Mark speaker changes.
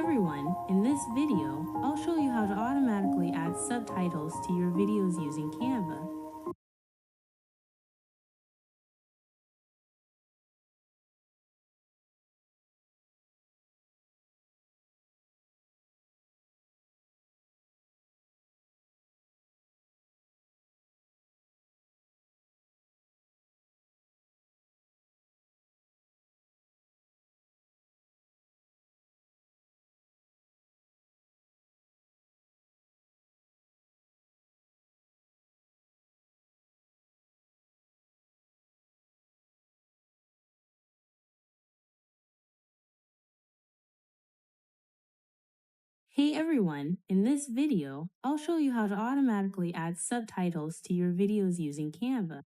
Speaker 1: everyone, in this video, I'll show you how to automatically add subtitles to your videos using Canva. Hey everyone, in this video, I'll show you how to automatically add subtitles to your videos using Canva.